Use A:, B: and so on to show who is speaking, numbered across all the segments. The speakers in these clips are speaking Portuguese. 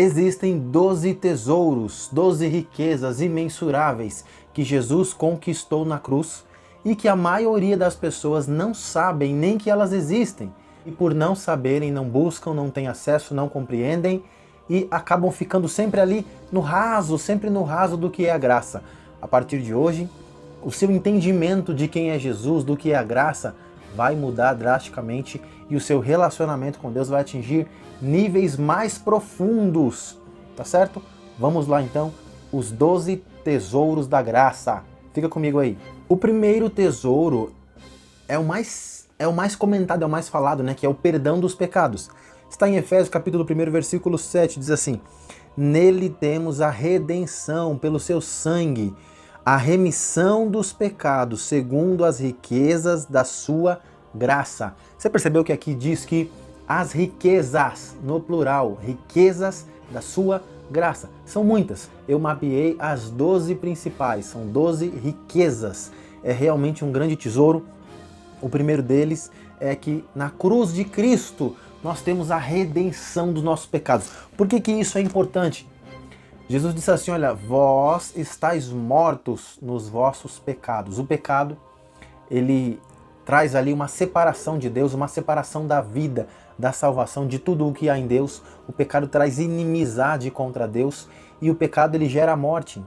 A: Existem 12 tesouros, 12 riquezas imensuráveis que Jesus conquistou na cruz e que a maioria das pessoas não sabem nem que elas existem. E por não saberem, não buscam, não têm acesso, não compreendem e acabam ficando sempre ali no raso, sempre no raso do que é a graça. A partir de hoje, o seu entendimento de quem é Jesus, do que é a graça, vai mudar drasticamente e o seu relacionamento com Deus vai atingir níveis mais profundos, tá certo? Vamos lá então, os 12 tesouros da graça. Fica comigo aí. O primeiro tesouro é o mais comentado, é o mais falado, né? Que é o perdão dos pecados. Está em Efésios capítulo 1, versículo 7, diz assim: nele temos a redenção pelo seu sangue, a remissão dos pecados, segundo as riquezas da sua graça. Você percebeu que aqui diz que as riquezas, no plural, riquezas da sua graça. São muitas. Eu mapeei as 12 principais, são 12 riquezas. É realmente um grande tesouro. O primeiro deles é que na cruz de Cristo nós temos a redenção dos nossos pecados. Por que isso é importante? Jesus disse assim, olha, vós estáis mortos nos vossos pecados. O pecado, ele traz ali uma separação de Deus, uma separação da vida, da salvação, de tudo o que há em Deus. O pecado traz inimizade contra Deus e o pecado ele gera a morte.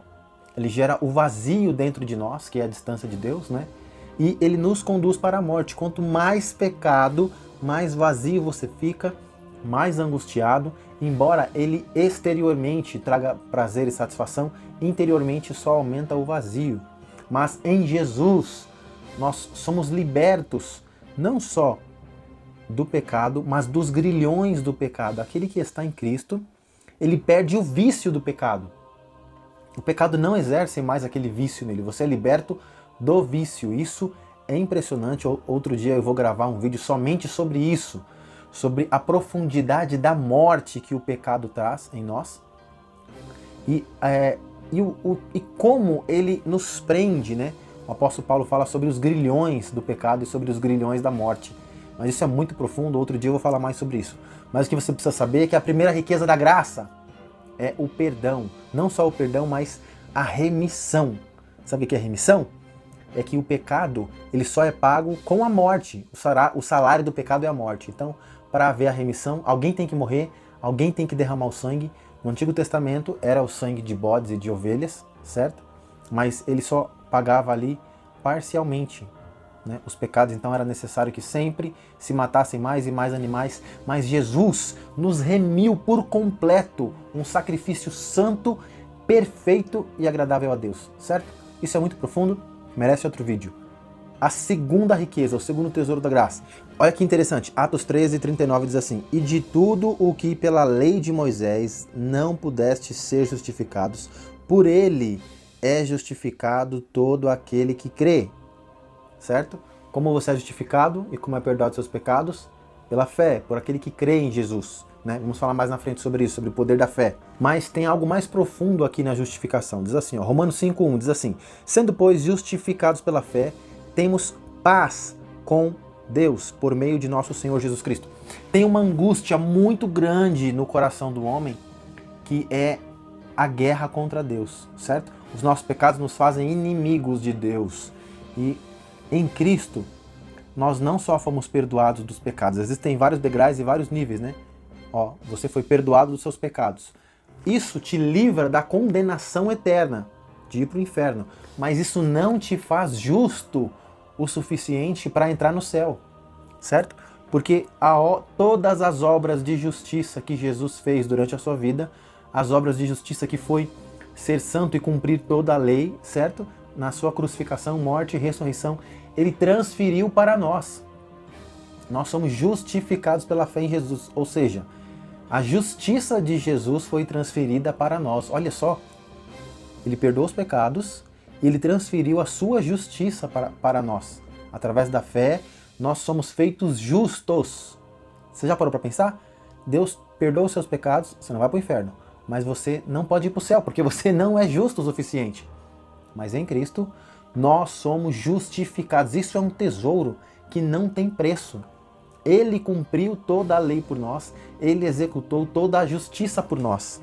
A: Ele gera o vazio dentro de nós, que é a distância de Deus, né? E ele nos conduz para a morte. Quanto mais pecado, mais vazio você fica, mais angustiado. Embora ele exteriormente traga prazer e satisfação, interiormente só aumenta o vazio. Mas em Jesus, nós somos libertos não só do pecado, mas dos grilhões do pecado. Aquele que está em Cristo, ele perde o vício do pecado. O pecado não exerce mais aquele vício nele, você é liberto do vício. Isso é impressionante. Outro dia eu vou gravar um vídeo somente sobre isso, sobre a profundidade da morte que o pecado traz em nós e como ele nos prende, né? O apóstolo Paulo fala sobre os grilhões do pecado e sobre os grilhões da morte. Mas isso é muito profundo, outro dia eu vou falar mais sobre isso. Mas o que você precisa saber é que a primeira riqueza da graça é o perdão. Não só o perdão, mas a remissão. Sabe o que é remissão? É que o pecado ele só é pago com a morte. O salário do pecado é a morte. Então, para haver a remissão, alguém tem que morrer, alguém tem que derramar o sangue. No Antigo Testamento era o sangue de bodes e de ovelhas, certo? Mas ele só pagava ali parcialmente, né, os pecados. Então era necessário que sempre se matassem mais e mais animais. Mas Jesus nos remiu por completo, um sacrifício santo, perfeito e agradável a Deus, certo? Isso é muito profundo, merece outro vídeo. A segunda riqueza, o segundo tesouro da graça. Olha que interessante, Atos 13:39 diz assim: e de tudo o que pela lei de Moisés não pudeste ser justificados, por ele é justificado todo aquele que crê. Certo? Como você é justificado e como é perdoado seus pecados? Pela fé, por aquele que crê em Jesus. Né? Vamos falar mais na frente sobre isso, sobre o poder da fé. Mas tem algo mais profundo aqui na justificação. Diz assim, ó, Romanos 5:1 diz assim: sendo, pois, justificados pela fé, temos paz com Deus por meio de nosso Senhor Jesus Cristo. Tem uma angústia muito grande no coração do homem, que é a guerra contra Deus, certo? Os nossos pecados nos fazem inimigos de Deus. E em Cristo, nós não só fomos perdoados dos pecados, existem vários degraus e vários níveis, né? Ó, você foi perdoado dos seus pecados. Isso te livra da condenação eterna, de ir para o inferno. Mas isso não te faz justo o suficiente para entrar no céu, certo? Porque todas as obras de justiça que Jesus fez durante a sua vida, as obras de justiça que foi ser santo e cumprir toda a lei, certo? Na sua crucificação, morte e ressurreição, ele transferiu para nós. Nós somos justificados pela fé em Jesus, ou seja, a justiça de Jesus foi transferida para nós. Olha só, ele perdoou os pecados e ele transferiu a sua justiça para nós. Através da fé, nós somos feitos justos. Você já parou para pensar? Deus perdoa os seus pecados, você não vai para o inferno, mas você não pode ir para o céu, porque você não é justo o suficiente. Mas em Cristo, nós somos justificados. Isso é um tesouro que não tem preço. Ele cumpriu toda a lei por nós, ele executou toda a justiça por nós,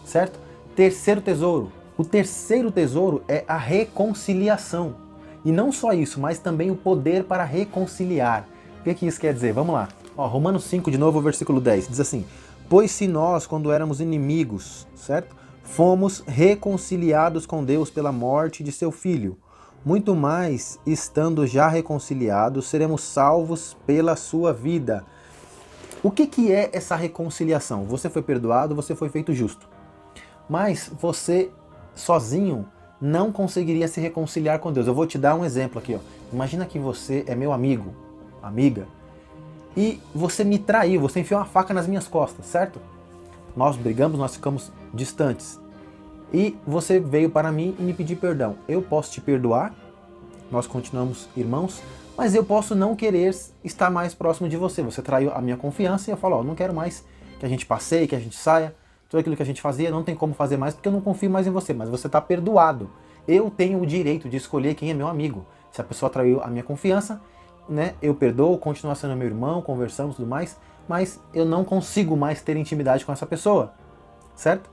A: certo? Terceiro tesouro. O terceiro tesouro é a reconciliação. E não só isso, mas também o poder para reconciliar. O que isso quer dizer? Vamos lá. Ó, Romanos 5, de novo, versículo 10, diz assim: pois se nós, quando éramos inimigos, certo? Fomos reconciliados com Deus pela morte de seu Filho, muito mais, estando já reconciliados, seremos salvos pela sua vida. O que é essa reconciliação? Você foi perdoado, você foi feito justo. Mas você, sozinho, não conseguiria se reconciliar com Deus. Eu vou te dar um exemplo aqui, ó. Imagina que você é meu amigo, amiga, e você me traiu, você enfiou uma faca nas minhas costas, certo? Nós brigamos, nós ficamos distantes. E você veio para mim e me pediu perdão. Eu posso te perdoar, nós continuamos irmãos, mas eu posso não querer estar mais próximo de você. Você traiu a minha confiança e eu falo, ó, não quero mais que a gente passeie, que a gente saia. Tudo aquilo que a gente fazia, não tem como fazer mais porque eu não confio mais em você, mas você está perdoado. Eu tenho o direito de escolher quem é meu amigo. Se a pessoa traiu a minha confiança, né, eu perdoo, continua sendo meu irmão, conversamos e tudo mais, mas eu não consigo mais ter intimidade com essa pessoa, certo?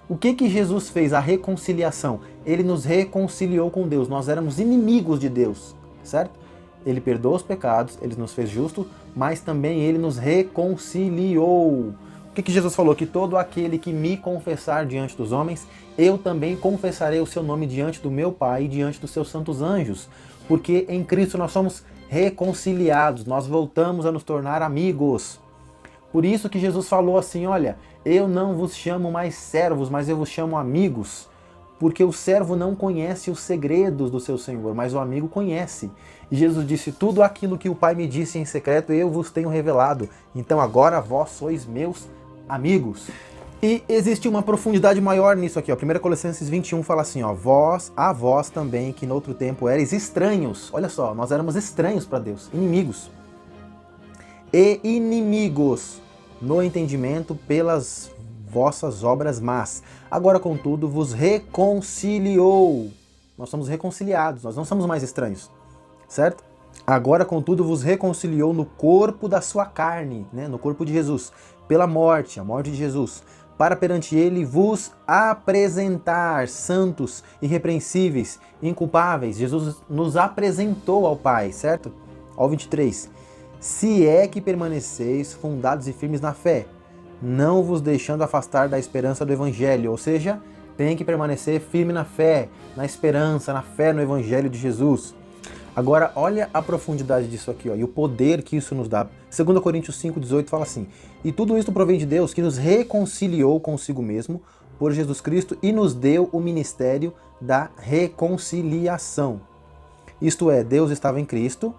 A: O que Jesus fez? A reconciliação. Ele nos reconciliou com Deus. Nós éramos inimigos de Deus, certo? Ele perdoou os pecados, ele nos fez justos, mas também ele nos reconciliou. O que Jesus falou? Que todo aquele que me confessar diante dos homens, eu também confessarei o seu nome diante do meu Pai e diante dos seus santos anjos. Porque em Cristo nós somos reconciliados, nós voltamos a nos tornar amigos. Por isso que Jesus falou assim, olha, eu não vos chamo mais servos, mas eu vos chamo amigos, porque o servo não conhece os segredos do seu Senhor, mas o amigo conhece. E Jesus disse, tudo aquilo que o Pai me disse em secreto, eu vos tenho revelado, então agora vós sois meus amigos. E existe uma profundidade maior nisso aqui, ó. 1 Colossenses 21 fala assim, ó, a vós também, que no outro tempo erais estranhos, olha só, nós éramos estranhos para Deus, inimigos. E inimigos no entendimento pelas vossas obras más. Agora, contudo, vos reconciliou. Nós somos reconciliados, nós não somos mais estranhos, certo? Agora, contudo, vos reconciliou no corpo da sua carne, né? No corpo de Jesus, pela morte, a morte de Jesus, para perante ele vos apresentar santos, irrepreensíveis, inculpáveis. Jesus nos apresentou ao Pai, certo? Ao 23. Se é que permaneceis fundados e firmes na fé, não vos deixando afastar da esperança do Evangelho, ou seja, tem que permanecer firme na fé, na esperança, na fé no Evangelho de Jesus. Agora, olha a profundidade disso aqui, ó, e o poder que isso nos dá. 2 Coríntios 5,18 fala assim, e tudo isso provém de Deus, que nos reconciliou consigo mesmo, por Jesus Cristo, e nos deu o ministério da reconciliação. Isto é, Deus estava em Cristo,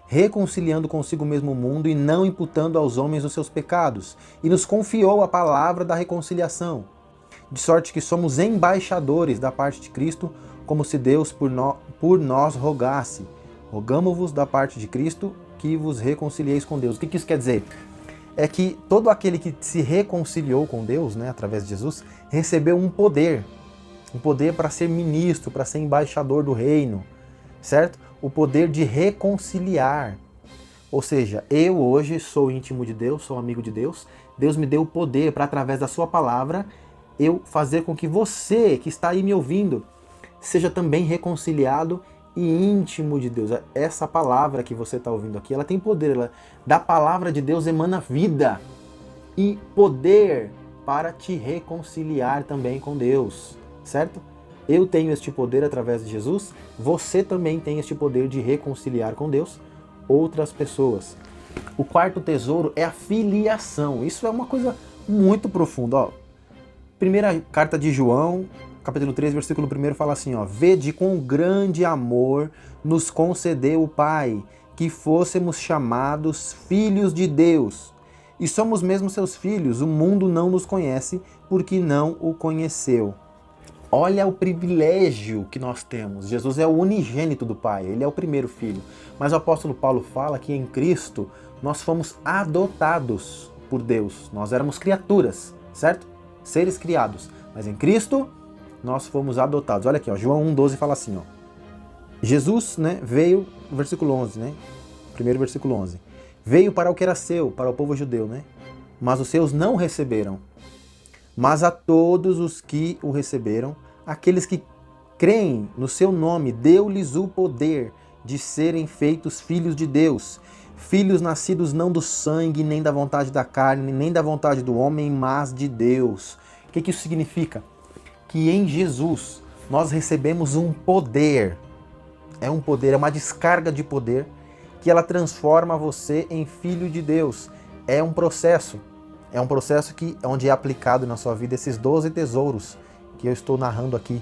A: reconciliando consigo mesmo o mundo e não imputando aos homens os seus pecados, e nos confiou a palavra da reconciliação, de sorte que somos embaixadores da parte de Cristo, como se Deus por nós rogasse. Rogamo-vos da parte de Cristo que vos reconcilieis com Deus. O que isso quer dizer? É que todo aquele que se reconciliou com Deus, né, através de Jesus, recebeu um poder para ser ministro, para ser embaixador do reino, certo? O poder de reconciliar. Ou seja, eu hoje sou íntimo de Deus, sou amigo de Deus. Deus me deu o poder para, através da sua palavra, eu fazer com que você, que está aí me ouvindo, seja também reconciliado e íntimo de Deus. Essa palavra que você está ouvindo aqui, ela tem poder. Da palavra de Deus emana vida e poder para te reconciliar também com Deus, certo? Eu tenho este poder através de Jesus, você também tem este poder de reconciliar com Deus outras pessoas. O quarto tesouro é a filiação. Isso é uma coisa muito profunda. Ó. Primeira carta de João, capítulo 3, versículo 1 fala assim, ó, vede com grande amor nos concedeu o Pai, que fôssemos chamados filhos de Deus. E somos mesmo seus filhos, o mundo não nos conhece, porque não o conheceu. Olha o privilégio que nós temos. Jesus é o unigênito do Pai, ele é o primeiro filho. Mas o apóstolo Paulo fala que em Cristo nós fomos adotados por Deus. Nós éramos criaturas, certo? Seres criados. Mas em Cristo nós fomos adotados. Olha aqui, ó, João 1,12 fala assim, ó. Jesus, né, veio, versículo 11, né? Primeiro versículo 11. Veio para o que era seu, para o povo judeu, né? Mas os seus não receberam. Mas a todos os que o receberam, aqueles que creem no seu nome, deu-lhes o poder de serem feitos filhos de Deus. Filhos nascidos não do sangue, nem da vontade da carne, nem da vontade do homem, mas de Deus. O que isso significa? Que em Jesus nós recebemos um poder. É um poder, é uma descarga de poder que ela transforma você em filho de Deus. É um processo onde é aplicado na sua vida esses 12 tesouros que eu estou narrando aqui,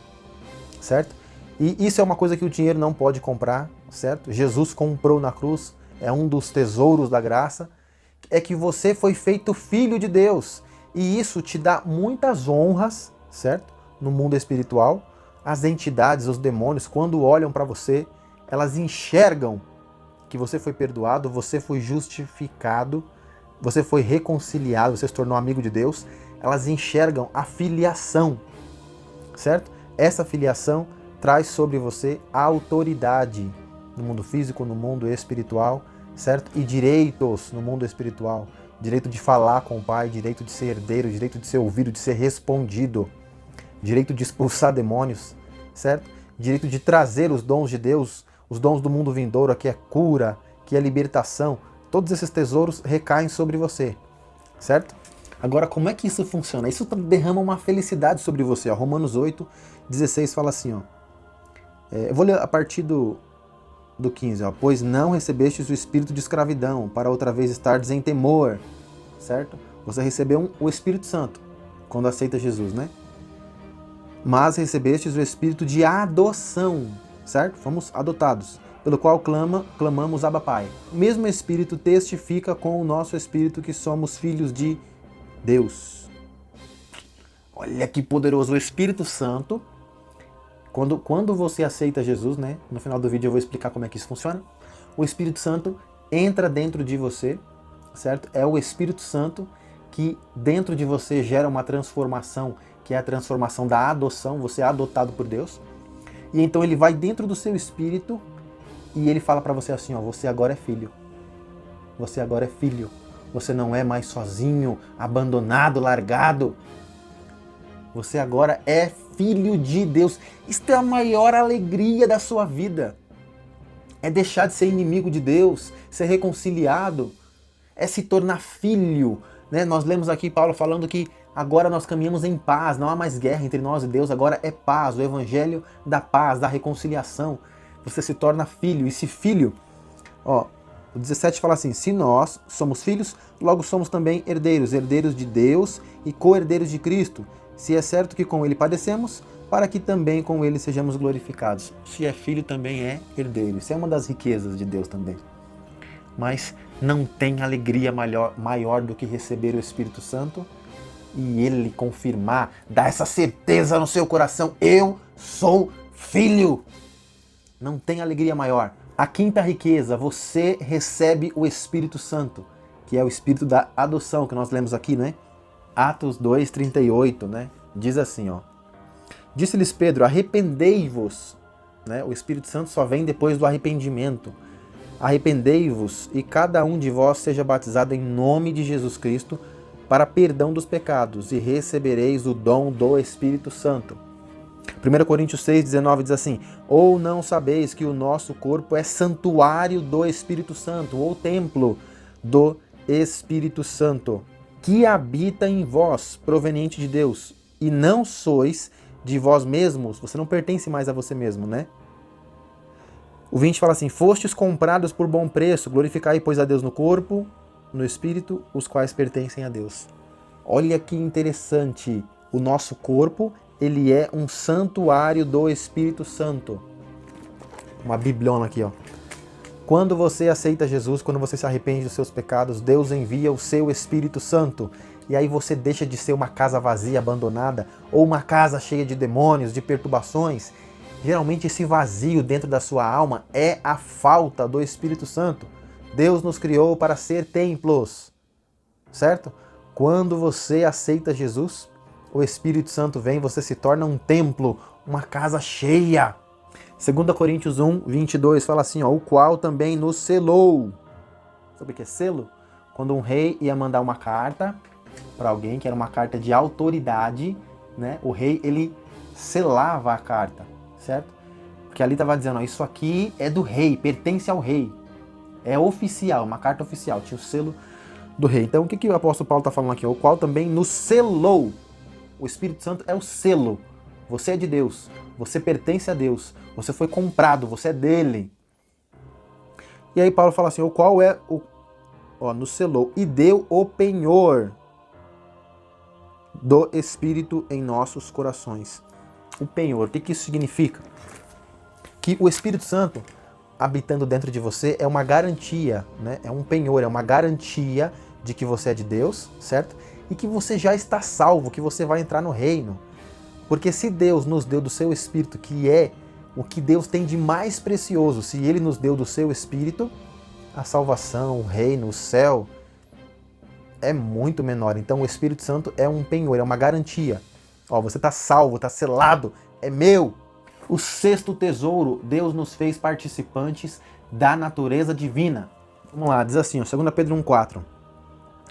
A: certo? E isso é uma coisa que o dinheiro não pode comprar, certo? Jesus comprou na cruz, é um dos tesouros da graça, é que você foi feito filho de Deus. E isso te dá muitas honras, certo? No mundo espiritual. As entidades, os demônios, quando olham para você, elas enxergam que você foi perdoado, você foi justificado, você foi reconciliado, você se tornou amigo de Deus. Elas enxergam a filiação, certo? Essa filiação traz sobre você a autoridade no mundo físico, no mundo espiritual, certo? E direitos no mundo espiritual. Direito de falar com o Pai, direito de ser herdeiro, direito de ser ouvido, de ser respondido, direito de expulsar demônios, certo? Direito de trazer os dons de Deus, os dons do mundo vindouro, que é cura, que é libertação. Todos esses tesouros recaem sobre você, certo? Agora, como é que isso funciona? Isso derrama uma felicidade sobre você. Ó. Romanos 8:16 fala assim, ó. Eu vou ler a partir do 15, ó. Pois não recebestes o espírito de escravidão, para outra vez estardes em temor, certo? Você recebeu o Espírito Santo, quando aceita Jesus, né? Mas recebestes o espírito de adoção, certo? Fomos adotados, pelo qual clamamos Abba Pai. O mesmo Espírito testifica com o nosso Espírito que somos filhos de Deus. Olha que poderoso, o Espírito Santo. Quando você aceita Jesus, né? No final do vídeo eu vou explicar como é que isso funciona. O Espírito Santo entra dentro de você, certo? É o Espírito Santo que dentro de você gera uma transformação, que é a transformação da adoção. Você é adotado por Deus. E então ele vai dentro do seu espírito e ele fala para você assim, ó, você agora é filho. Você agora é filho. Você não é mais sozinho, abandonado, largado. Você agora é filho de Deus. Isto é a maior alegria da sua vida. É deixar de ser inimigo de Deus, ser reconciliado, é se tornar filho. Né? Nós lemos aqui Paulo falando que agora nós caminhamos em paz, não há mais guerra entre nós e Deus, agora é paz, o evangelho da paz, da reconciliação. Você se torna filho, e se filho, ó, o 17 fala assim, se nós somos filhos, logo somos também herdeiros, herdeiros de Deus e co-herdeiros de Cristo, se é certo que com ele padecemos, para que também com ele sejamos glorificados. Se é filho, também é herdeiro. Isso é uma das riquezas de Deus também. Mas não tem alegria maior do que receber o Espírito Santo e ele confirmar, dar essa certeza no seu coração, eu sou filho. Não tem alegria maior. A quinta riqueza, você recebe o Espírito Santo, que é o Espírito da adoção, que nós lemos aqui, né? Atos 2:38, né? Diz assim, ó. Disse-lhes Pedro, arrependei-vos, né? O Espírito Santo só vem depois do arrependimento. Arrependei-vos e cada um de vós seja batizado em nome de Jesus Cristo para perdão dos pecados e recebereis o dom do Espírito Santo. 1 Coríntios 6:19 diz assim, ou não sabeis que o nosso corpo é santuário do Espírito Santo, ou templo do Espírito Santo, que habita em vós, proveniente de Deus, e não sois de vós mesmos, você não pertence mais a você mesmo, né? O 20 fala assim, fostes comprados por bom preço, glorificai, pois, a Deus no corpo, no espírito, os quais pertencem a Deus. Olha que interessante, o nosso corpo, ele é um santuário do Espírito Santo. Uma bibliona aqui, ó. Quando você aceita Jesus, quando você se arrepende dos seus pecados, Deus envia o seu Espírito Santo. E aí você deixa de ser uma casa vazia, abandonada, ou uma casa cheia de demônios, de perturbações. Geralmente esse vazio dentro da sua alma é a falta do Espírito Santo. Deus nos criou para ser templos, certo? Quando você aceita Jesus, o Espírito Santo vem, você se torna um templo, uma casa cheia. 2 Coríntios 1:22 fala assim, ó, o qual também nos selou. Sabe o que é selo? Quando um rei ia mandar uma carta para alguém, que era uma carta de autoridade, né? O rei, ele selava a carta, certo? Porque ali estava dizendo, ó, isso aqui é do rei, pertence ao rei. É oficial, uma carta oficial, tinha o selo do rei. Então o que o apóstolo Paulo está falando aqui? O qual também nos selou. O Espírito Santo é o selo. Você é de Deus, você pertence a Deus, você foi comprado, você é dele. E aí Paulo fala assim, o qual é o... Ó, nos selou e deu o penhor do Espírito em nossos corações. O penhor, o que isso significa? Que o Espírito Santo habitando dentro de você é uma garantia, né? É um penhor, é uma garantia de que você é de Deus, certo? E que você já está salvo, que você vai entrar no reino. Porque se Deus nos deu do seu Espírito, que é o que Deus tem de mais precioso, se Ele nos deu do seu Espírito, a salvação, o reino, o céu, é muito menor. Então o Espírito Santo é um penhor, é uma garantia. Ó, você está salvo, está selado, é meu. O sexto tesouro, Deus nos fez participantes da natureza divina. Vamos lá, diz assim, ó, 2 Pedro 1,4.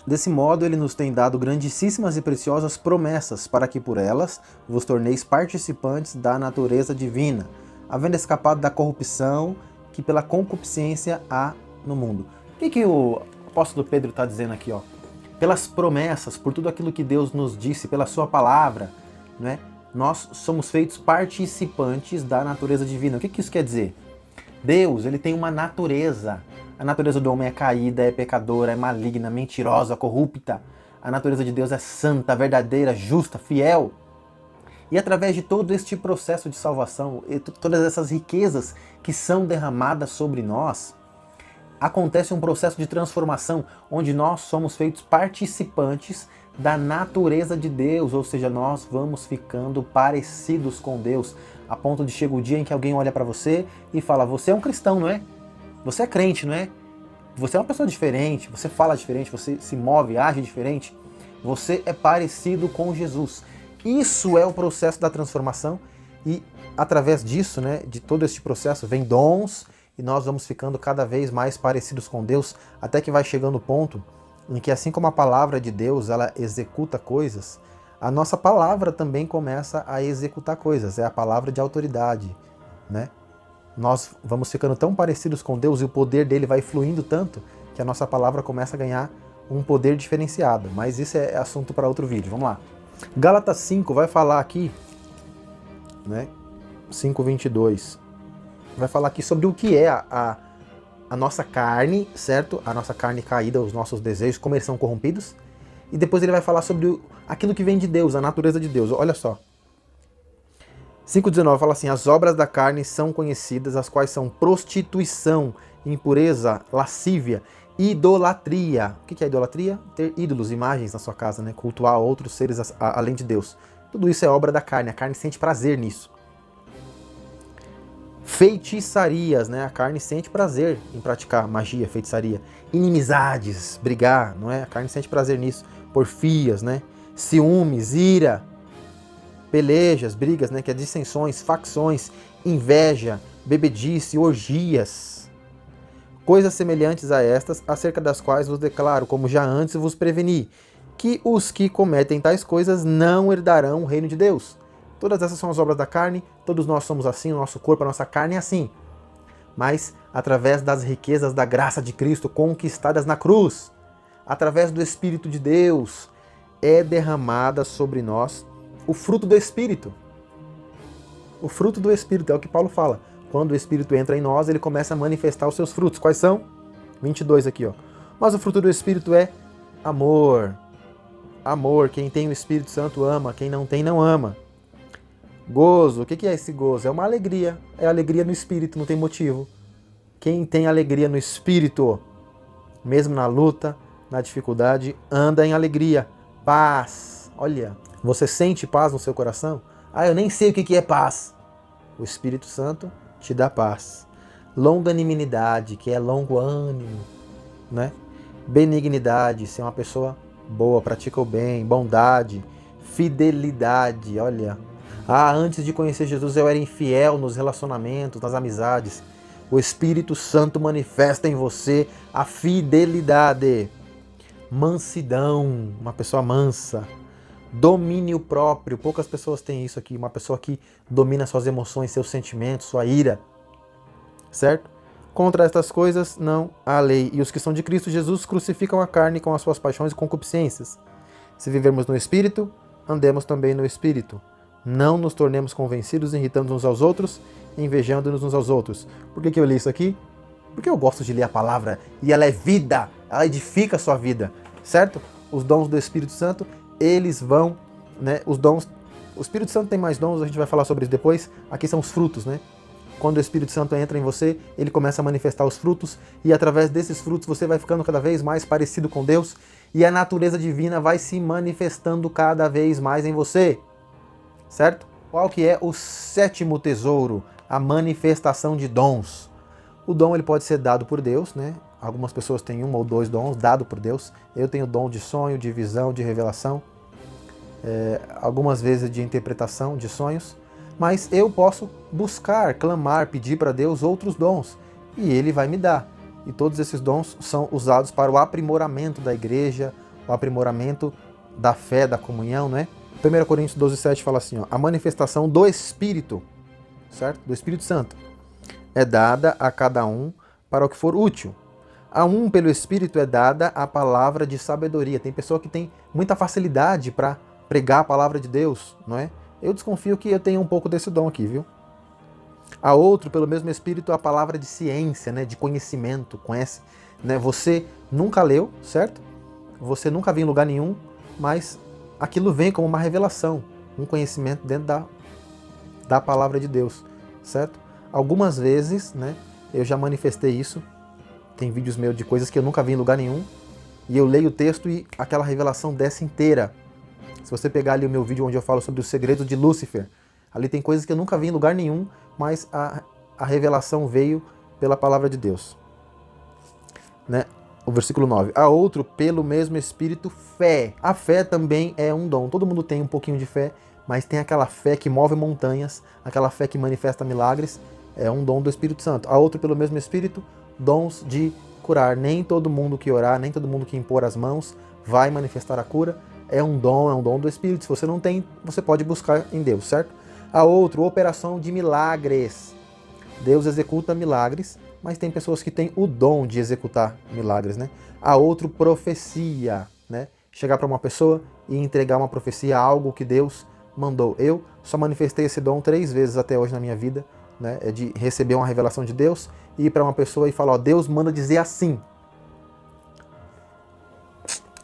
A: Desse modo ele nos tem dado grandíssimas e preciosas promessas, para que por elas vos torneis participantes da natureza divina, havendo escapado da corrupção que pela concupiscência há no mundo. O que o apóstolo Pedro está dizendo aqui? Ó? Pelas promessas, por tudo aquilo que Deus nos disse, pela sua palavra, né? Nós somos feitos participantes da natureza divina. O que isso quer dizer? Deus, ele tem uma natureza. A natureza do homem é caída, é pecadora, é maligna, mentirosa, corrupta. A natureza de Deus é santa, verdadeira, justa, fiel. E através de todo este processo de salvação, e todas essas riquezas que são derramadas sobre nós, acontece um processo de transformação onde nós somos feitos participantes da natureza de Deus, ou seja, nós vamos ficando parecidos com Deus, a ponto de chega o dia em que alguém olha para você e fala, você é um cristão, não é? Você é crente, não é? Você é uma pessoa diferente, você fala diferente, você se move, age diferente. Você é parecido com Jesus. Isso é o processo da transformação e através disso, né, de todo este processo, vem dons e nós vamos ficando cada vez mais parecidos com Deus, até que vai chegando o ponto em que assim como a palavra de Deus, ela executa coisas, a nossa palavra também começa a executar coisas, é a palavra de autoridade, né? Nós vamos ficando tão parecidos com Deus e o poder dele vai fluindo tanto que a nossa palavra começa a ganhar um poder diferenciado. Mas isso é assunto para outro vídeo. Vamos lá. Gálatas 5 vai falar aqui, né? 5:22. Vai falar aqui sobre o que é a nossa carne, certo? A nossa carne caída, os nossos desejos, como eles são corrompidos. E depois ele vai falar sobre aquilo que vem de Deus, a natureza de Deus. Olha só. 5:19 fala assim, as obras da carne são conhecidas, as quais são prostituição, impureza, lascívia, idolatria. O que é idolatria? Ter ídolos, imagens na sua casa, né? Cultuar outros seres além de Deus. Tudo isso é obra da carne, a carne sente prazer nisso. Feitiçarias, né? A carne sente prazer em praticar magia, feitiçaria. Inimizades, brigar, não é? A carne sente prazer nisso. Porfias, né? Ciúmes, ira, pelejas, brigas, né, que é dissensões, facções, inveja, bebedice, orgias, coisas semelhantes a estas, acerca das quais vos declaro, como já antes vos preveni, que os que cometem tais coisas não herdarão o reino de Deus. Todas essas são as obras da carne, todos nós somos assim, o nosso corpo, a nossa carne é assim. Mas através das riquezas da graça de Cristo conquistadas na cruz, através do Espírito de Deus, é derramada sobre nós o fruto do Espírito. O fruto do Espírito, é o que Paulo fala. Quando o Espírito entra em nós, ele começa a manifestar os seus frutos. Quais são? 22 aqui, ó. Mas o fruto do Espírito é amor. Amor, quem tem o Espírito Santo ama, quem não tem não ama. Gozo, o que é esse gozo? É uma alegria. É alegria no Espírito, não tem motivo. Quem tem alegria no Espírito, mesmo na luta, na dificuldade, anda em alegria. Paz, olha... Você sente paz no seu coração? Ah, eu nem sei o que é paz. O Espírito Santo te dá paz. Longanimidade, que é longo ânimo, né? Benignidade, ser uma pessoa boa, pratica o bem. Bondade, fidelidade, olha. Ah, antes de conhecer Jesus eu era infiel nos relacionamentos, nas amizades. O Espírito Santo manifesta em você a fidelidade, mansidão, uma pessoa mansa, domínio próprio. Poucas pessoas têm isso aqui, uma pessoa que domina suas emoções, seus sentimentos, sua ira, certo? Contra estas coisas não há lei, e os que são de Cristo Jesus crucificam a carne com as suas paixões e concupiscências. Se vivermos no Espírito, andemos também no Espírito. Não nos tornemos convencidos, irritando uns aos outros, invejando-nos uns aos outros. Por que eu li isso aqui? Porque eu gosto de ler a palavra, e ela é vida, ela edifica a sua vida, certo? Os dons do Espírito Santo, eles vão, né, os dons, o Espírito Santo tem mais dons, a gente vai falar sobre isso depois, aqui são os frutos, né? Quando o Espírito Santo entra em você, ele começa a manifestar os frutos, e através desses frutos você vai ficando cada vez mais parecido com Deus, e a natureza divina vai se manifestando cada vez mais em você, certo? Qual que é o sétimo tesouro? A manifestação de dons. O dom ele pode ser dado por Deus, né? Algumas pessoas têm um ou dois dons dado por Deus. Eu tenho dom de sonho, de visão, de revelação, algumas vezes de interpretação de sonhos. Mas eu posso buscar, clamar, pedir para Deus outros dons, e Ele vai me dar. E todos esses dons são usados para o aprimoramento da igreja, o aprimoramento da fé, da comunhão, né? 1 Coríntios 12,7 fala assim, ó, a manifestação do Espírito, certo? Do Espírito Santo, é dada a cada um para o que for útil. A um, pelo Espírito, é dada a palavra de sabedoria. Tem pessoa que tem muita facilidade para pregar a palavra de Deus, não é? Eu desconfio que eu tenho um pouco desse dom aqui, viu? A outro, pelo mesmo Espírito, a palavra de ciência, né? De conhecimento, conhece, né? Você nunca leu, certo? Você nunca viu em lugar nenhum, mas aquilo vem como uma revelação, um conhecimento dentro da palavra de Deus, certo? Algumas vezes, né? Eu já manifestei isso, tem vídeos meus de coisas que eu nunca vi em lugar nenhum, e eu leio o texto e aquela revelação desce inteira. Se você pegar ali o meu vídeo onde eu falo sobre os segredos de Lúcifer, ali tem coisas que eu nunca vi em lugar nenhum, mas a revelação veio pela palavra de Deus. Né? O versículo 9. A outro, pelo mesmo Espírito, fé. A fé também é um dom. Todo mundo tem um pouquinho de fé, mas tem aquela fé que move montanhas, aquela fé que manifesta milagres, é um dom do Espírito Santo. A outro, pelo mesmo Espírito, dons de curar. Nem todo mundo que orar, nem todo mundo que impor as mãos vai manifestar a cura. É um dom do Espírito. Se você não tem, você pode buscar em Deus, certo? A outro, operação de milagres. Deus executa milagres, mas tem pessoas que têm o dom de executar milagres, né? A outro, profecia, né? Chegar para uma pessoa e entregar uma profecia, algo que Deus mandou. Eu só manifestei esse dom 3 vezes até hoje na minha vida, né? É de receber uma revelação de Deus e ir para uma pessoa e falar, ó, Deus manda dizer assim.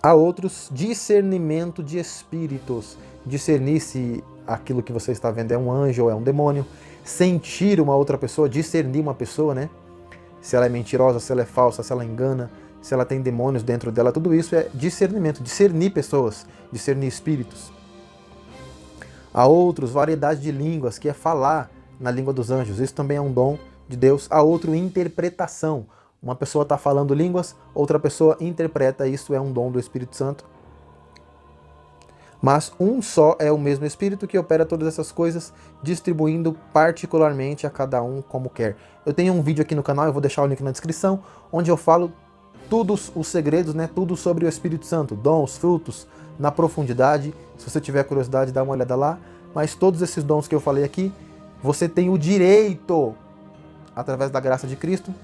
A: Há outros, discernimento de espíritos, discernir se aquilo que você está vendo é um anjo ou é um demônio, sentir uma outra pessoa, discernir uma pessoa, né? Se ela é mentirosa, se ela é falsa, se ela engana, se ela tem demônios dentro dela, tudo isso é discernimento, discernir pessoas, discernir espíritos. Há outros, variedade de línguas, que é falar na língua dos anjos, isso também é um dom de Deus. Há outro, interpretação. Uma pessoa está falando línguas, outra pessoa interpreta, isso é um dom do Espírito Santo. Mas um só é o mesmo Espírito que opera todas essas coisas, distribuindo particularmente a cada um como quer. Eu tenho um vídeo aqui no canal, eu vou deixar o link na descrição, onde eu falo todos os segredos, né, tudo sobre o Espírito Santo, dons, frutos, na profundidade. Se você tiver curiosidade, dá uma olhada lá. Mas todos esses dons que eu falei aqui, você tem o direito, através da graça de Cristo,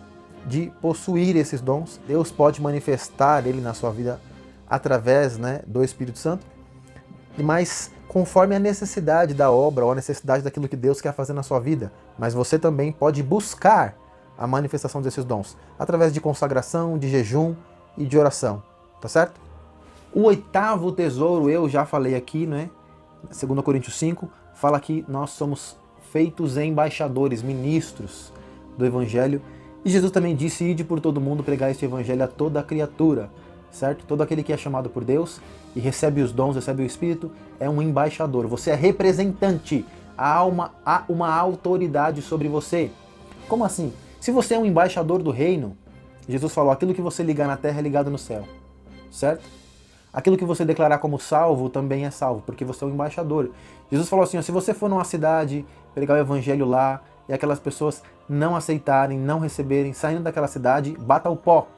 A: de possuir esses dons. Deus pode manifestar ele na sua vida através, né, do Espírito Santo, mas conforme a necessidade da obra ou a necessidade daquilo que Deus quer fazer na sua vida. Mas você também pode buscar a manifestação desses dons através de consagração, de jejum e de oração, tá certo? O 8º tesouro, eu já falei aqui, né? 2 Coríntios 5, fala que nós somos feitos embaixadores, ministros do Evangelho. E Jesus também disse, ide por todo mundo pregar este Evangelho a toda criatura, certo? Todo aquele que é chamado por Deus e recebe os dons, recebe o Espírito, é um embaixador. Você é representante, há uma autoridade sobre você. Como assim? Se você é um embaixador do reino, Jesus falou, aquilo que você ligar na terra é ligado no céu, certo? Aquilo que você declarar como salvo também é salvo, porque você é um embaixador. Jesus falou assim, ó, se você for numa cidade, pregar o Evangelho lá, e aquelas pessoas não aceitarem, não receberem, saindo daquela cidade, bata o pó,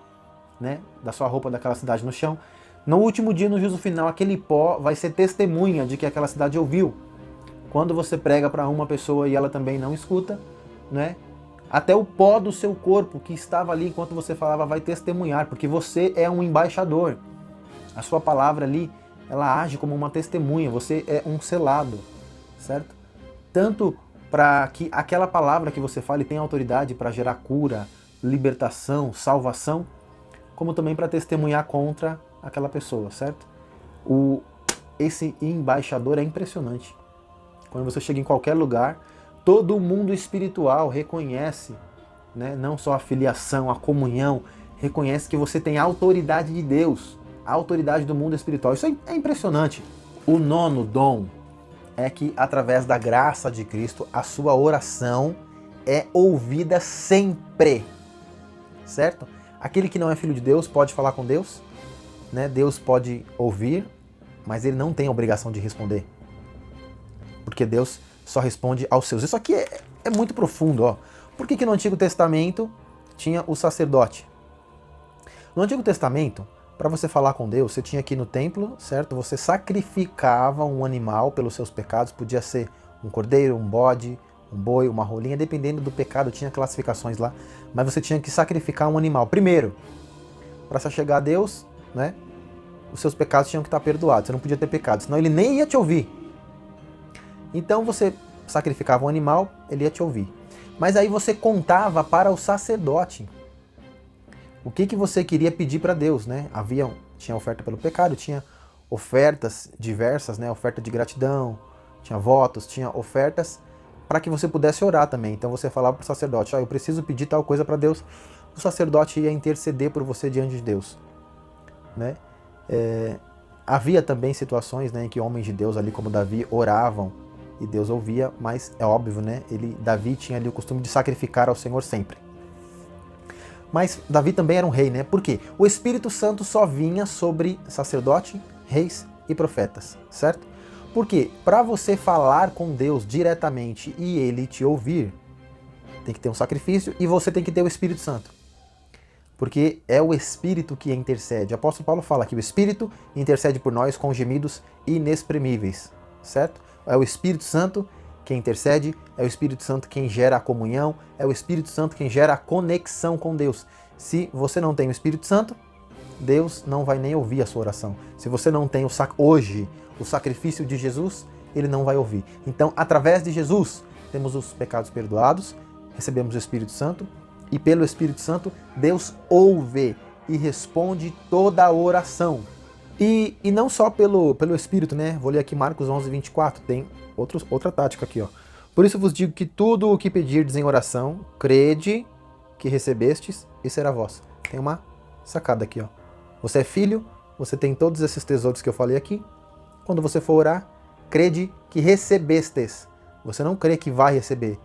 A: né, da sua roupa daquela cidade no chão. No último dia, no juízo final, aquele pó vai ser testemunha de que aquela cidade ouviu. Quando você prega para uma pessoa e ela também não escuta, né, até o pó do seu corpo que estava ali enquanto você falava vai testemunhar, porque você é um embaixador. A sua palavra ali, ela age como uma testemunha, você é um selado, certo? Tanto para que aquela palavra que você fale tenha autoridade para gerar cura, libertação, salvação, como também para testemunhar contra aquela pessoa, certo? Esse embaixador é impressionante. Quando você chega em qualquer lugar, todo mundo espiritual reconhece, né, não só a filiação, a comunhão, reconhece que você tem a autoridade de Deus, a autoridade do mundo espiritual. Isso é impressionante. O nono dom é que, através da graça de Cristo, a sua oração é ouvida sempre, certo? Aquele que não é filho de Deus pode falar com Deus, né? Deus pode ouvir, mas ele não tem a obrigação de responder, porque Deus só responde aos seus. Isso aqui é muito profundo, ó. Por que no Antigo Testamento tinha o sacerdote? No Antigo Testamento, para você falar com Deus, você tinha que ir no templo, certo? Você sacrificava um animal pelos seus pecados, podia ser um cordeiro, um bode, um boi, uma rolinha, dependendo do pecado, tinha classificações lá, mas você tinha que sacrificar um animal. Primeiro, para se chegar a Deus, né? Os seus pecados tinham que estar perdoados, você não podia ter pecado, senão ele nem ia te ouvir. Então você sacrificava um animal, ele ia te ouvir. Mas aí você contava para o sacerdote o que você queria pedir para Deus, né? Tinha oferta pelo pecado, tinha ofertas diversas, né? Oferta de gratidão, tinha votos, tinha ofertas para que você pudesse orar também. Então você falava para o sacerdote, eu preciso pedir tal coisa para Deus. O sacerdote ia interceder por você diante de Deus, né? Havia também situações, né, em que homens de Deus ali como Davi oravam e Deus ouvia, mas é óbvio, né? Davi tinha ali o costume de sacrificar ao Senhor sempre. Mas Davi também era um rei, né? Por quê? O Espírito Santo só vinha sobre sacerdote, reis e profetas, certo? Porque para você falar com Deus diretamente e ele te ouvir, tem que ter um sacrifício e você tem que ter o Espírito Santo. Porque é o Espírito que intercede. O apóstolo Paulo fala que o Espírito intercede por nós com gemidos inexprimíveis, certo? É o Espírito Santo quem intercede, é o Espírito Santo quem gera a comunhão, é o Espírito Santo quem gera a conexão com Deus. Se você não tem o Espírito Santo, Deus não vai nem ouvir a sua oração. Se você não tem hoje o sacrifício de Jesus, ele não vai ouvir. Então, através de Jesus, temos os pecados perdoados, recebemos o Espírito Santo, e pelo Espírito Santo, Deus ouve e responde toda a oração. E não só pelo Espírito, né? Vou ler aqui Marcos 11, 24, tem outra tática aqui, ó. Por isso vos digo que tudo o que pedirdes em oração, crede que recebestes e será vosso. Tem uma sacada aqui, ó. Você é filho, você tem todos esses tesouros que eu falei aqui. Quando você for orar, crede que recebestes. Você não crê que vai receber,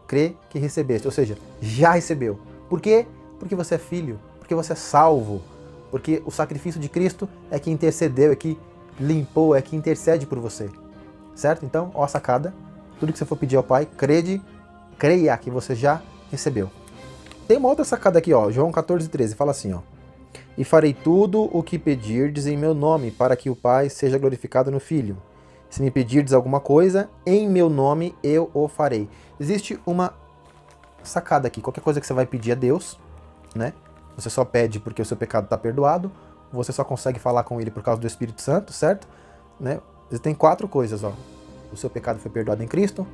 A: crê que recebeste, ou seja, já recebeu. Por quê? Porque você é filho, porque você é salvo, porque o sacrifício de Cristo é que intercedeu, é que limpou, é que intercede por você, certo? Então, ó a sacada, tudo que você for pedir ao Pai, creia que você já recebeu. Tem uma outra sacada aqui, ó, João 14, 13, fala assim, ó: e farei tudo o que pedirdes em meu nome, para que o Pai seja glorificado no Filho. Se me pedirdes alguma coisa, em meu nome eu o farei. Existe uma sacada aqui, qualquer coisa que você vai pedir a Deus, né? Você só pede porque o seu pecado está perdoado, você só consegue falar com ele por causa do Espírito Santo, certo? Né? Você tem 4 coisas, ó. O seu pecado foi perdoado em Cristo,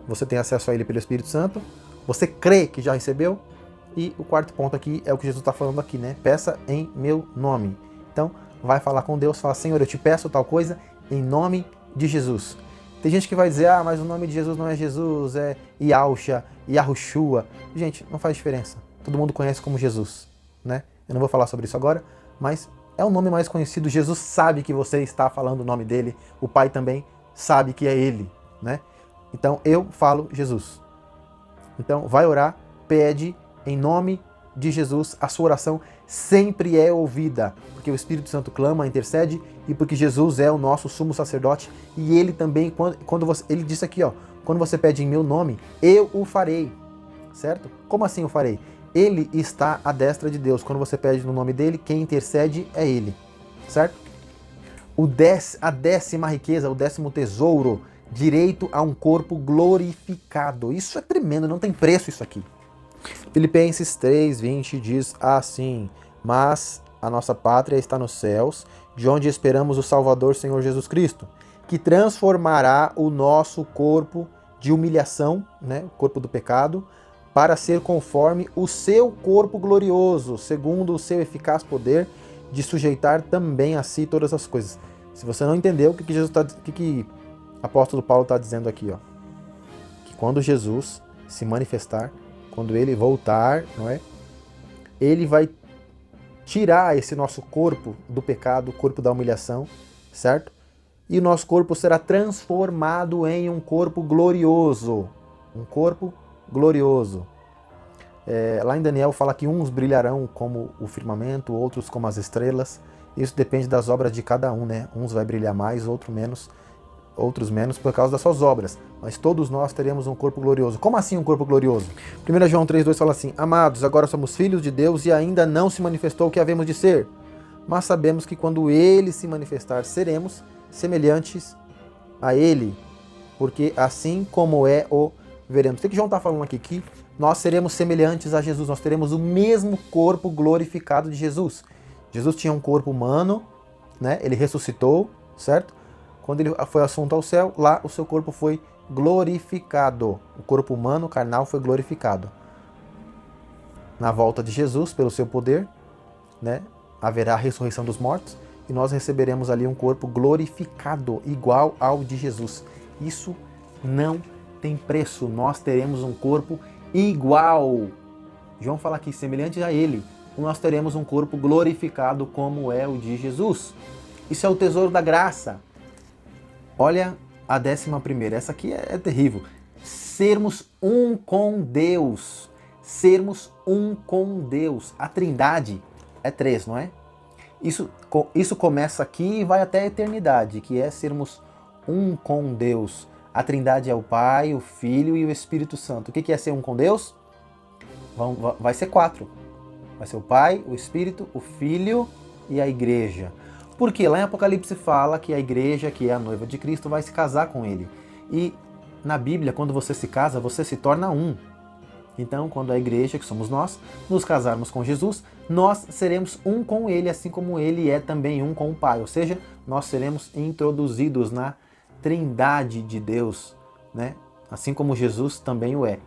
A: você tem acesso a ele pelo Espírito Santo, você crê que já recebeu, e o 4º ponto aqui é o que Jesus está falando aqui, né? Peça em meu nome. Então, vai falar com Deus, fala, Senhor, eu te peço tal coisa em nome de Jesus. Tem gente que vai dizer, mas o nome de Jesus não é Jesus, é Yahushua, Yahushua. Gente, não faz diferença. Todo mundo conhece como Jesus, né? Eu não vou falar sobre isso agora, mas é o nome mais conhecido. Jesus sabe que você está falando o nome dele, o Pai também sabe que é ele, né? Então eu falo Jesus. Então vai orar, pede em nome de Jesus, a sua oração sempre é ouvida, porque o Espírito Santo clama, intercede, e porque Jesus é o nosso sumo sacerdote, e ele também, ele disse aqui, ó, quando você pede em meu nome, eu o farei. certo? Como assim eu farei? Ele está à destra de Deus. Quando você pede no nome dele, quem intercede é ele, certo? A décima riqueza, o 10º tesouro, direito a um corpo glorificado. Isso é tremendo, não tem preço isso aqui. Filipenses 3:20 diz assim: mas a nossa pátria está nos céus, de onde esperamos o Salvador, Senhor Jesus Cristo, que transformará o nosso corpo de humilhação, né, o corpo do pecado, para ser conforme o seu corpo glorioso, segundo o seu eficaz poder, de sujeitar também a si todas as coisas. Se você não entendeu, o que apóstolo Paulo está dizendo aqui, ó? Que quando Jesus se manifestar, quando ele voltar, não é? Ele vai tirar esse nosso corpo do pecado, o corpo da humilhação, certo? E o nosso corpo será transformado em um corpo glorioso. Um corpo glorioso. Lá em Daniel fala que uns brilharão como o firmamento, outros como as estrelas. Isso depende das obras de cada um, né? Uns vai brilhar mais, outros menos por causa das suas obras. Mas todos nós teremos um corpo glorioso. Como assim um corpo glorioso? 1 João 3,2 fala assim: amados, agora somos filhos de Deus e ainda não se manifestou o que havemos de ser. Mas sabemos que quando ele se manifestar, seremos semelhantes a ele, porque assim como é o veremos. O que João está falando aqui? Que nós seremos semelhantes a Jesus, nós teremos o mesmo corpo glorificado de Jesus. Jesus tinha um corpo humano, né? Ele ressuscitou, certo? Quando ele foi assunto ao céu, lá o seu corpo foi glorificado. O corpo humano, carnal, foi glorificado. Na volta de Jesus, pelo seu poder, né, haverá a ressurreição dos mortos e nós receberemos ali um corpo glorificado, igual ao de Jesus. Isso não tem preço. Nós teremos um corpo igual. João fala aqui, semelhante a ele. Nós teremos um corpo glorificado como é o de Jesus. Isso é o tesouro da graça. Olha a 11ª, essa aqui é terrível. Sermos um com Deus. Sermos um com Deus. A Trindade é 3, não é? Isso começa aqui e vai até a eternidade, que é sermos um com Deus. A Trindade é o Pai, o Filho e o Espírito Santo. O que é ser um com Deus? Vai ser 4. Vai ser o Pai, o Espírito, o Filho e a Igreja. Porque lá em Apocalipse fala que a igreja, que é a noiva de Cristo, vai se casar com ele. E na Bíblia, quando você se casa, você se torna um. Então, quando a igreja, que somos nós, nos casarmos com Jesus, nós seremos um com ele, assim como ele é também um com o Pai. Ou seja, nós seremos introduzidos na Trindade de Deus, né? Assim como Jesus também o é.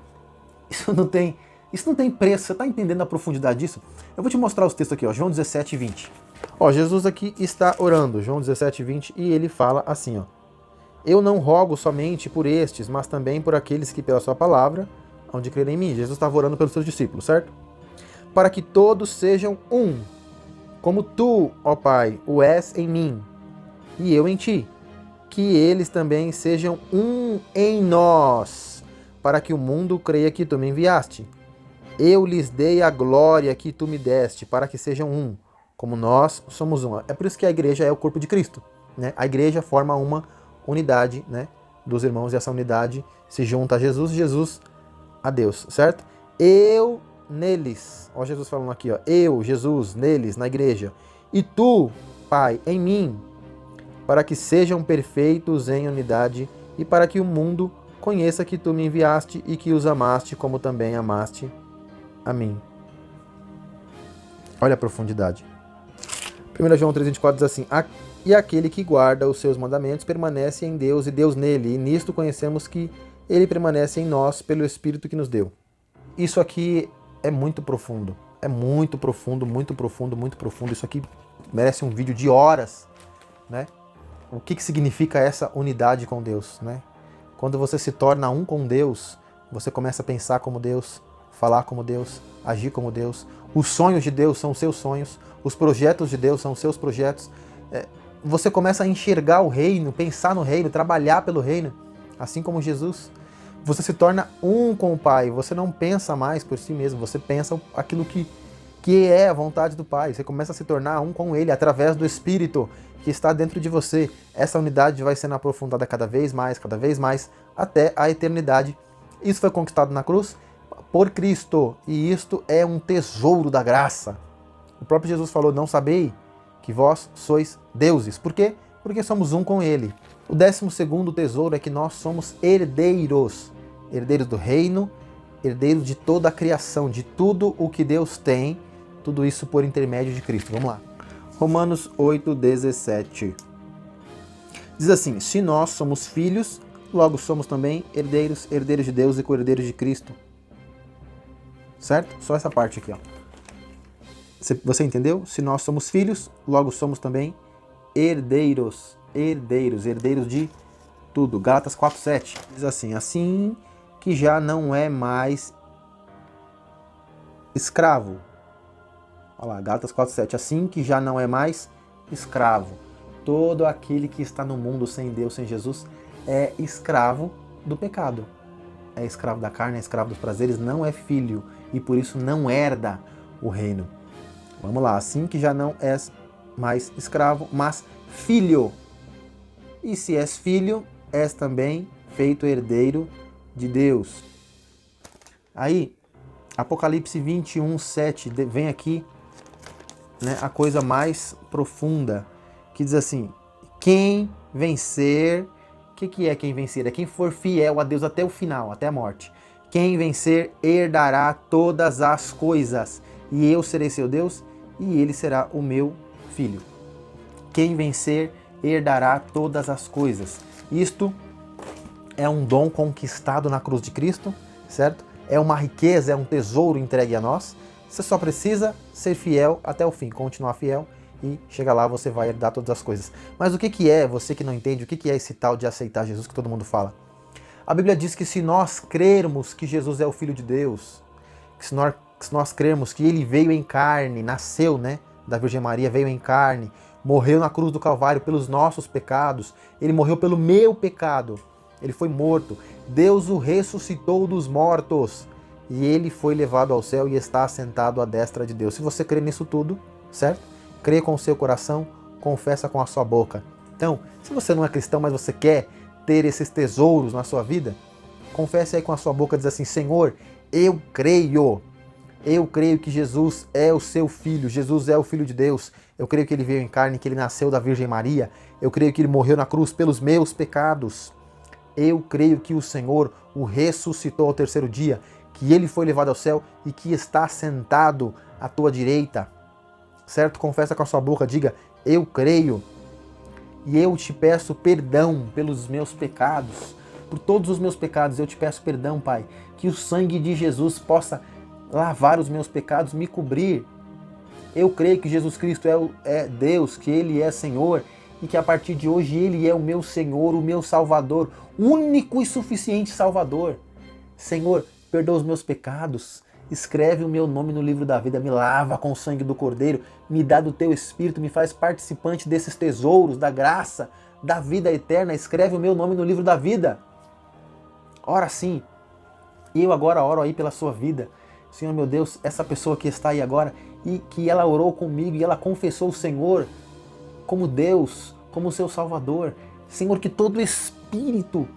A: Isso não tem preço. Você está entendendo a profundidade disso? Eu vou te mostrar os textos aqui, ó, João 17:20. Ó, Jesus aqui está orando, João 17:20, e ele fala assim, ó: eu não rogo somente por estes, mas também por aqueles que pela sua palavra hão de crer em mim. Jesus estava orando pelos seus discípulos, certo? Para que todos sejam um, como tu, ó Pai, o és em mim, e eu em ti. Que eles também sejam um em nós, para que o mundo creia que tu me enviaste. Eu lhes dei a glória que tu me deste, para que sejam um, como nós somos um. É por isso que a igreja é o corpo de Cristo, né? A igreja forma uma unidade, né, dos irmãos, e essa unidade se junta a Jesus e Jesus a Deus, certo? Eu neles, ó Jesus falando aqui, ó, eu, Jesus, neles, na igreja, e tu, Pai, em mim, para que sejam perfeitos em unidade e para que o mundo conheça que tu me enviaste e que os amaste como também amaste a mim. Olha a profundidade. 1 João 3,24 diz assim: e aquele que guarda os seus mandamentos permanece em Deus e Deus nele, e nisto conhecemos que ele permanece em nós pelo Espírito que nos deu. Isso aqui é muito profundo. É muito profundo, muito profundo, muito profundo. Isso aqui merece um vídeo de horas, né? O que significa essa unidade com Deus, né? Quando você se torna um com Deus, você começa a pensar como Deus, falar como Deus, agir como Deus. Os sonhos de Deus são os seus sonhos, os projetos de Deus são os seus projetos. Você começa a enxergar o reino, pensar no reino, trabalhar pelo reino, assim como Jesus. Você se torna um com o Pai, você não pensa mais por si mesmo, você pensa aquilo que é a vontade do Pai. Você começa a se tornar um com Ele através do Espírito que está dentro de você. Essa unidade vai sendo aprofundada cada vez mais, até a eternidade. Isso foi conquistado na cruz por Cristo, e isto é um tesouro da graça. O próprio Jesus falou, não sabei que vós sois deuses. Por quê? Porque somos um com Ele. O 12º tesouro é que nós somos herdeiros. Herdeiros do reino, herdeiros de toda a criação, de tudo o que Deus tem, tudo isso por intermédio de Cristo. Vamos lá. Romanos 8:17. Diz assim, se nós somos filhos, logo somos também herdeiros, herdeiros de Deus e co-herdeiros de Cristo. Certo? Só essa parte aqui, ó. Você entendeu? Se nós somos filhos, logo somos também herdeiros, herdeiros de tudo. Gálatas 4:7 diz assim, assim que já não é mais escravo. Olha lá, Gálatas 4:7, assim que já não é mais escravo. Todo aquele que está no mundo sem Deus, sem Jesus, é escravo do pecado. É escravo da carne, é escravo dos prazeres, não é filho e por isso não herda o reino. Vamos lá, assim que já não és mais escravo, mas filho. E se és filho, és também feito herdeiro de Deus. Aí, Apocalipse 21:7, vem aqui, né, a coisa mais profunda, que diz assim, quem vencer, o que é quem vencer? É quem for fiel a Deus até o final, até a morte. Quem vencer herdará todas as coisas, e eu serei seu Deus, e ele será o meu filho. Quem vencer herdará todas as coisas. Isto é um dom conquistado na cruz de Cristo, certo? É uma riqueza, é um tesouro entregue a nós. Você só precisa ser fiel até o fim, continuar fiel e chega lá, você vai herdar todas as coisas. Mas o que é, você que não entende, o que é esse tal de aceitar Jesus que todo mundo fala? A Bíblia diz que se nós crermos que Jesus é o Filho de Deus, que se nós crermos que Ele veio em carne, nasceu, né, da Virgem Maria, veio em carne, morreu na cruz do Calvário pelos nossos pecados, Ele morreu pelo meu pecado, Ele foi morto, Deus o ressuscitou dos mortos, e Ele foi levado ao céu e está assentado à destra de Deus. Se você crê nisso tudo, certo? Crê com o seu coração, confessa com a sua boca. Então, se você não é cristão, mas você quer ter esses tesouros na sua vida, confesse aí com a sua boca, diz assim, Senhor, eu creio que Jesus é o seu Filho, Jesus é o Filho de Deus, eu creio que Ele veio em carne, que Ele nasceu da Virgem Maria, eu creio que Ele morreu na cruz pelos meus pecados, eu creio que o Senhor o ressuscitou ao terceiro dia, que Ele foi levado ao céu e que está sentado à tua direita, certo? Confessa com a sua boca, diga, eu creio, e eu te peço perdão pelos meus pecados, por todos os meus pecados, eu te peço perdão, Pai, que o sangue de Jesus possa lavar os meus pecados, me cobrir. Eu creio que Jesus Cristo é Deus, que Ele é Senhor, e que a partir de hoje Ele é o meu Senhor, o meu Salvador, único e suficiente Salvador. Senhor, perdoa os meus pecados, escreve o meu nome no livro da vida, me lava com o sangue do Cordeiro, me dá do teu Espírito, me faz participante desses tesouros, da graça, da vida eterna, escreve o meu nome no livro da vida. Ora sim, e eu agora oro aí pela sua vida. Senhor meu Deus, essa pessoa que está aí agora, e que ela orou comigo e ela confessou o Senhor como Deus, como seu Salvador. Senhor, que todo espírito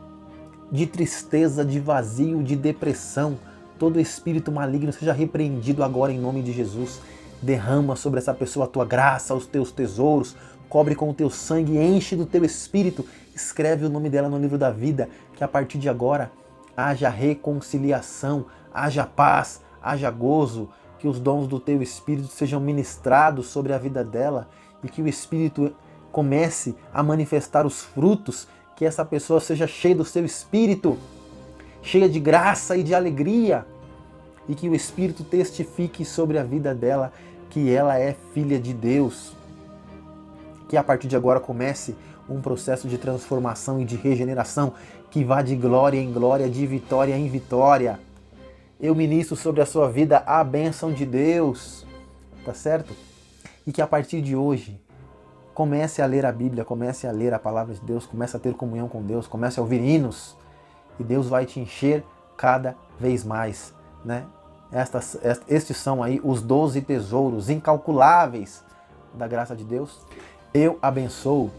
A: de tristeza, de vazio, de depressão, todo espírito maligno seja repreendido agora em nome de Jesus. Derrama sobre essa pessoa a tua graça, os teus tesouros, cobre com o teu sangue, enche do teu espírito, escreve o nome dela no livro da vida, que a partir de agora haja reconciliação, haja paz, haja gozo, que os dons do teu espírito sejam ministrados sobre a vida dela e que o espírito comece a manifestar os frutos, que essa pessoa seja cheia do seu espírito, cheia de graça e de alegria, e que o Espírito testifique sobre a vida dela que ela é filha de Deus. Que a partir de agora comece um processo de transformação e de regeneração que vá de glória em glória, de vitória em vitória. Eu ministro sobre a sua vida a bênção de Deus, tá certo? E que a partir de hoje comece a ler a Bíblia, comece a ler a palavra de Deus, comece a ter comunhão com Deus, comece a ouvir hinos, e Deus vai te encher cada vez mais, né? Estes são aí os 12 tesouros incalculáveis da graça de Deus. Eu abençoo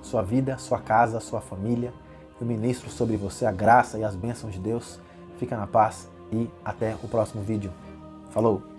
A: sua vida, sua casa, sua família. Eu ministro sobre você a graça e as bênçãos de Deus. Fica na paz e até o próximo vídeo. Falou!